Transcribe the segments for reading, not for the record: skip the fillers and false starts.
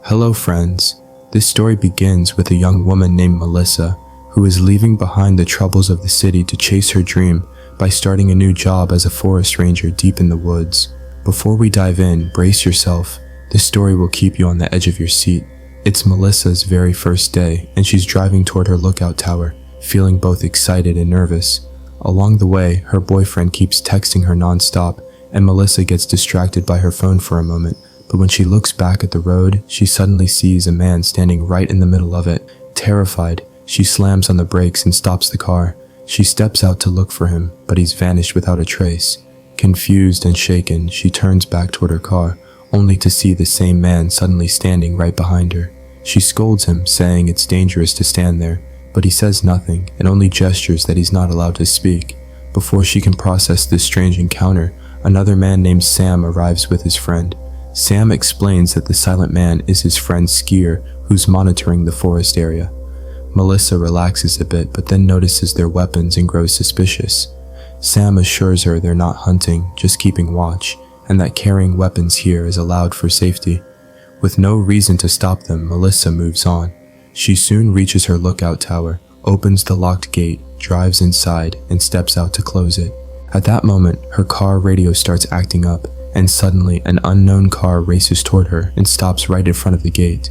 Hello friends, this story begins with a young woman named Melissa who is leaving behind the troubles of the city to chase her dream by starting a new job as a forest ranger deep in the woods. Before we dive in, brace yourself. This story will keep you on the edge of your seat. It's Melissa's very first day and she's driving toward her lookout tower, feeling both excited and nervous. Along the way, her boyfriend keeps texting her non-stop and Melissa gets distracted by her phone for a moment. But when she looks back at the road, she suddenly sees a man standing right in the middle of it. Terrified, she slams on the brakes and stops the car. She steps out to look for him, but he's vanished without a trace. Confused and shaken, she turns back toward her car, only to see the same man suddenly standing right behind her. She scolds him, saying it's dangerous to stand there, but he says nothing and only gestures that he's not allowed to speak. Before she can process this strange encounter, another man named Sam arrives with his friend. Sam explains that the silent man is his friend Skier, who's monitoring the forest area. Melissa relaxes a bit, but then notices their weapons and grows suspicious. Sam assures her they're not hunting, just keeping watch, and that carrying weapons here is allowed for safety. With no reason to stop them, Melissa moves on. She soon reaches her lookout tower, opens the locked gate, drives inside, and steps out to close it. At that moment, her car radio starts acting up, and suddenly an unknown car races toward her and stops right in front of the gate.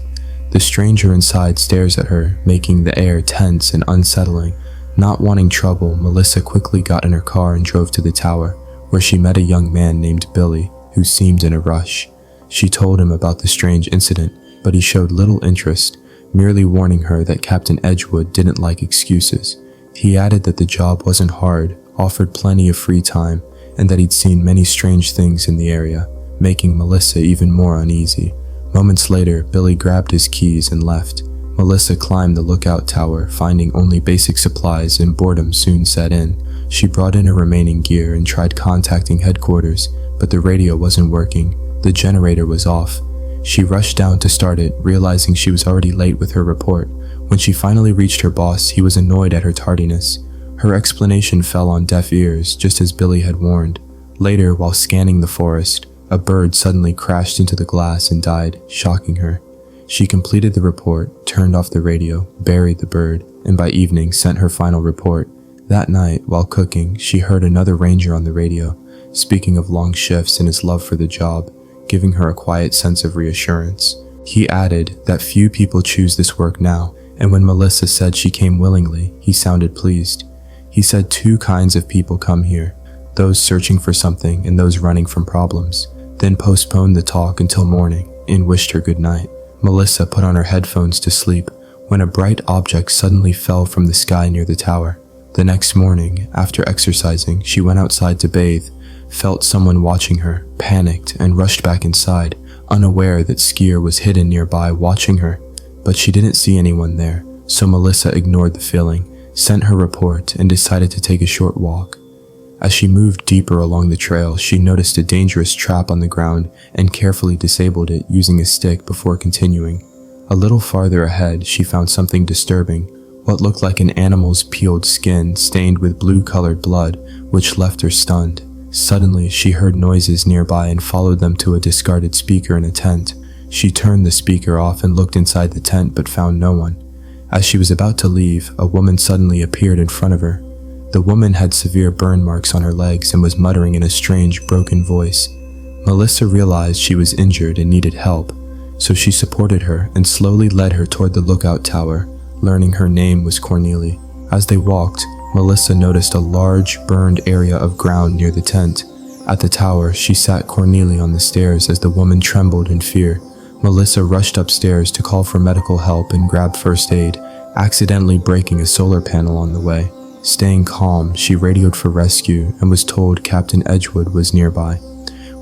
The stranger inside stares at her, making the air tense and unsettling. Not wanting trouble, Melissa quickly got in her car and drove to the tower, where she met a young man named Billy, who seemed in a rush. She told him about the strange incident, but he showed little interest, merely warning her that Captain Edgewood didn't like excuses. He added that the job wasn't hard, offered plenty of free time, and that he'd seen many strange things in the area, making Melissa even more uneasy. Moments later, Billy grabbed his keys and left. Melissa climbed the lookout tower, finding only basic supplies, and boredom soon set in. She brought in her remaining gear and tried contacting headquarters, but the radio wasn't working. The generator was off. She rushed down to start it, realizing she was already late with her report. When she finally reached her boss, he was annoyed at her tardiness. Her explanation fell on deaf ears, just as Billy had warned. Later, while scanning the forest, a bird suddenly crashed into the glass and died, shocking her. She completed the report, turned off the radio, buried the bird, and by evening sent her final report. That night, while cooking, she heard another ranger on the radio, speaking of long shifts and his love for the job, giving her a quiet sense of reassurance. He added that few people choose this work now, and when Melissa said she came willingly, he sounded pleased. He said two kinds of people come here, those searching for something and those running from problems, then postponed the talk until morning and wished her good night. Melissa put on her headphones to sleep when a bright object suddenly fell from the sky near the tower. The next morning, after exercising, she went outside to bathe, felt someone watching her, panicked, and rushed back inside, unaware that Skier was hidden nearby watching her. But she didn't see anyone there, so Melissa ignored the feeling, sent her report, and decided to take a short walk. As she moved deeper along the trail, she noticed a dangerous trap on the ground and carefully disabled it using a stick before continuing. A little farther ahead, she found something disturbing, what looked like an animal's peeled skin stained with blue-colored blood, which left her stunned. Suddenly, she heard noises nearby and followed them to a discarded speaker in a tent. She turned the speaker off and looked inside the tent but found no one. As she was about to leave, a woman suddenly appeared in front of her. The woman had severe burn marks on her legs and was muttering in a strange, broken voice. Melissa realized she was injured and needed help, so she supported her and slowly led her toward the lookout tower, learning her name was Cornelia. As they walked, Melissa noticed a large, burned area of ground near the tent. At the tower, she sat Cornelia on the stairs as the woman trembled in fear. Melissa rushed upstairs to call for medical help and grab first aid, accidentally breaking a solar panel on the way. Staying calm, she radioed for rescue and was told Captain Edgewood was nearby.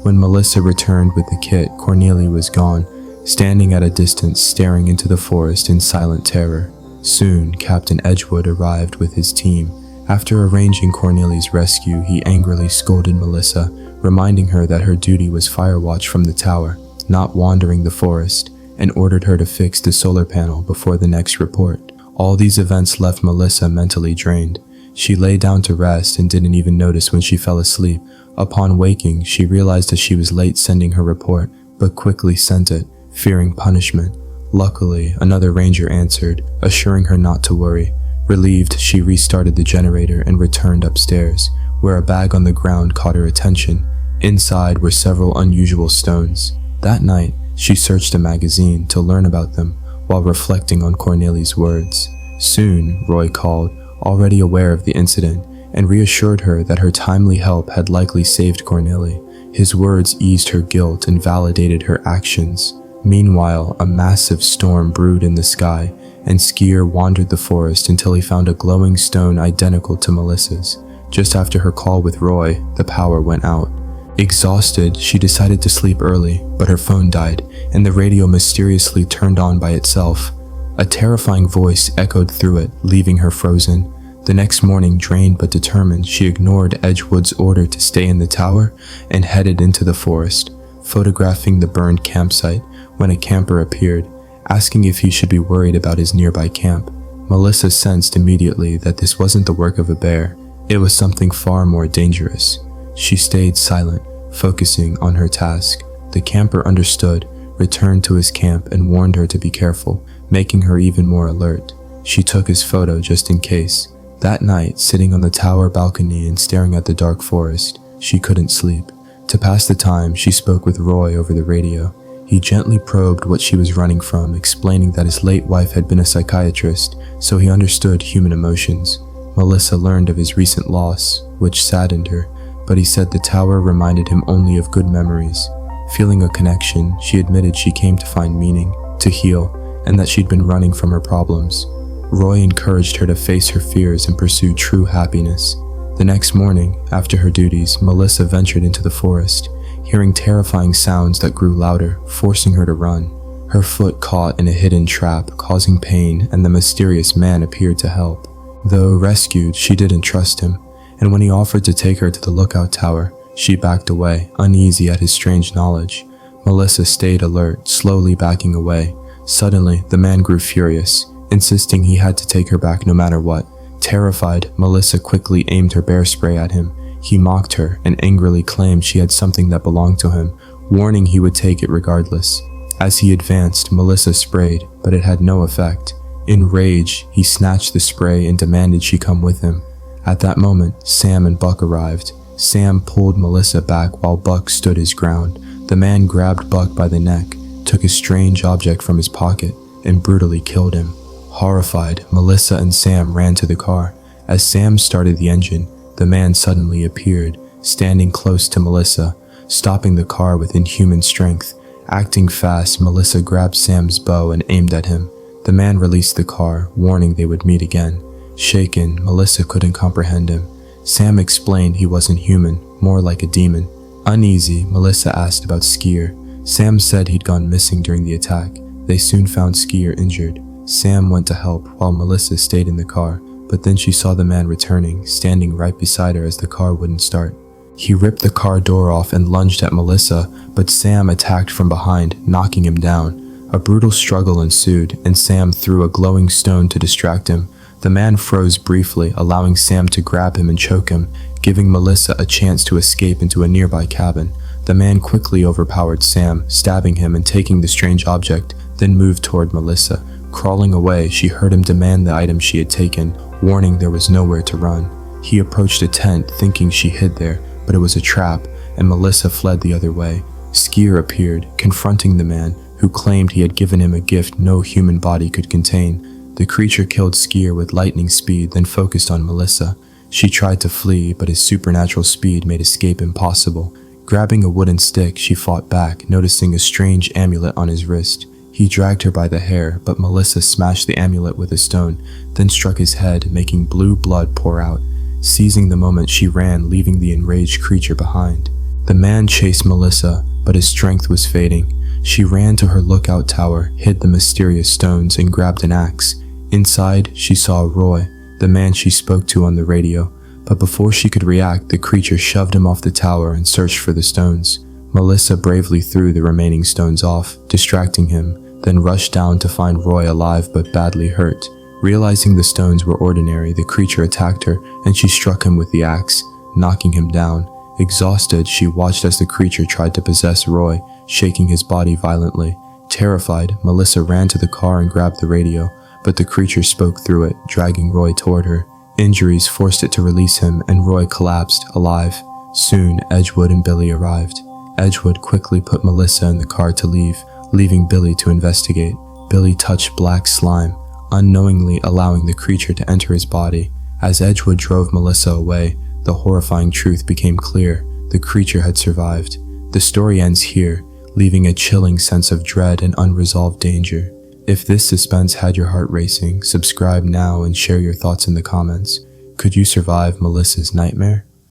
When Melissa returned with the kit, Cornelia was gone, standing at a distance staring into the forest in silent terror. Soon, Captain Edgewood arrived with his team. After arranging Cornelia's rescue, he angrily scolded Melissa, reminding her that her duty was fire watch from the tower, not wandering the forest, and ordered her to fix the solar panel before the next report. All these events left Melissa mentally drained. She lay down to rest and didn't even notice when she fell asleep. Upon waking, she realized that she was late sending her report, but quickly sent it, fearing punishment. Luckily, another ranger answered, assuring her not to worry. Relieved, she restarted the generator and returned upstairs, where a bag on the ground caught her attention. Inside were several unusual stones. That night, she searched a magazine to learn about them while reflecting on Corneli's words. Soon, Roy called, already aware of the incident, and reassured her that her timely help had likely saved Cornelie. His words eased her guilt and validated her actions. Meanwhile, a massive storm brewed in the sky, and Skier wandered the forest until he found a glowing stone identical to Melissa's. Just after her call with Roy, the power went out. Exhausted, she decided to sleep early, but her phone died, and the radio mysteriously turned on by itself. A terrifying voice echoed through it, leaving her frozen. The next morning, drained but determined, she ignored Edgewood's order to stay in the tower and headed into the forest, photographing the burned campsite when a camper appeared, asking if he should be worried about his nearby camp. Melissa sensed immediately that this wasn't the work of a bear. It was something far more dangerous. She stayed silent, focusing on her task. The camper understood, returned to his camp, and warned her to be careful, making her even more alert. She took his photo just in case. That night, sitting on the tower balcony and staring at the dark forest, she couldn't sleep. To pass the time, she spoke with Roy over the radio. He gently probed what she was running from, explaining that his late wife had been a psychiatrist, so he understood human emotions. Melissa learned of his recent loss, which saddened her, but he said the tower reminded him only of good memories. Feeling a connection, she admitted she came to find meaning, to heal, and that she'd been running from her problems. Roy encouraged her to face her fears and pursue true happiness. The next morning, after her duties, Melissa ventured into the forest, hearing terrifying sounds that grew louder, forcing her to run. Her foot caught in a hidden trap, causing pain, and the mysterious man appeared to help. Though rescued, she didn't trust him, and when he offered to take her to the lookout tower, she backed away, uneasy at his strange knowledge. Melissa stayed alert, slowly backing away. Suddenly, the man grew furious, insisting he had to take her back no matter what. Terrified, Melissa quickly aimed her bear spray at him. He mocked her and angrily claimed she had something that belonged to him, warning he would take it regardless. As he advanced, Melissa sprayed, but it had no effect. In rage, he snatched the spray and demanded she come with him. At that moment, Sam and Buck arrived. Sam pulled Melissa back while Buck stood his ground. The man grabbed Buck by the neck, took a strange object from his pocket, and brutally killed him. Horrified, Melissa and Sam ran to the car. As Sam started the engine, the man suddenly appeared, standing close to Melissa, stopping the car with inhuman strength. Acting fast, Melissa grabbed Sam's bow and aimed at him. The man released the car, warning they would meet again. Shaken, Melissa couldn't comprehend him. Sam explained he wasn't human, more like a demon. Uneasy, Melissa asked about Skier. Sam said he'd gone missing during the attack. They soon found Skier injured. Sam went to help while Melissa stayed in the car, but then she saw the man returning, standing right beside her as the car wouldn't start. He ripped the car door off and lunged at Melissa, but Sam attacked from behind, knocking him down. A brutal struggle ensued, and Sam threw a glowing stone to distract him. The man froze briefly, allowing Sam to grab him and choke him, giving Melissa a chance to escape into a nearby cabin. The man quickly overpowered Sam, stabbing him and taking the strange object, then moved toward Melissa. Crawling away, she heard him demand the item she had taken, warning there was nowhere to run. He approached a tent, thinking she hid there, but it was a trap, and Melissa fled the other way. Skier appeared, confronting the man, who claimed he had given him a gift no human body could contain. The creature killed Skier with lightning speed, then focused on Melissa. She tried to flee, but his supernatural speed made escape impossible. Grabbing a wooden stick, she fought back, noticing a strange amulet on his wrist. He dragged her by the hair, but Melissa smashed the amulet with a stone, then struck his head, making blue blood pour out. Seizing the moment, she ran, leaving the enraged creature behind. The man chased Melissa, but his strength was fading. She ran to her lookout tower, hid the mysterious stones, and grabbed an axe. Inside, she saw Roy, the man she spoke to on the radio, but before she could react, the creature shoved him off the tower and searched for the stones. Melissa bravely threw the remaining stones off, distracting him, then rushed down to find Roy alive but badly hurt. Realizing the stones were ordinary, the creature attacked her, and she struck him with the axe, knocking him down. Exhausted, she watched as the creature tried to possess Roy, shaking his body violently. Terrified, Melissa ran to the car and grabbed the radio, but the creature spoke through it, dragging Roy toward her. Injuries forced it to release him, and Roy collapsed, alive. Soon, Edgewood and Billy arrived. Edgewood quickly put Melissa in the car to leave, leaving Billy to investigate. Billy touched black slime, unknowingly allowing the creature to enter his body. As Edgewood drove Melissa away, the horrifying truth became clear. The creature had survived. The story ends here, leaving a chilling sense of dread and unresolved danger. If this suspense had your heart racing, subscribe now and share your thoughts in the comments. Could you survive Melissa's nightmare?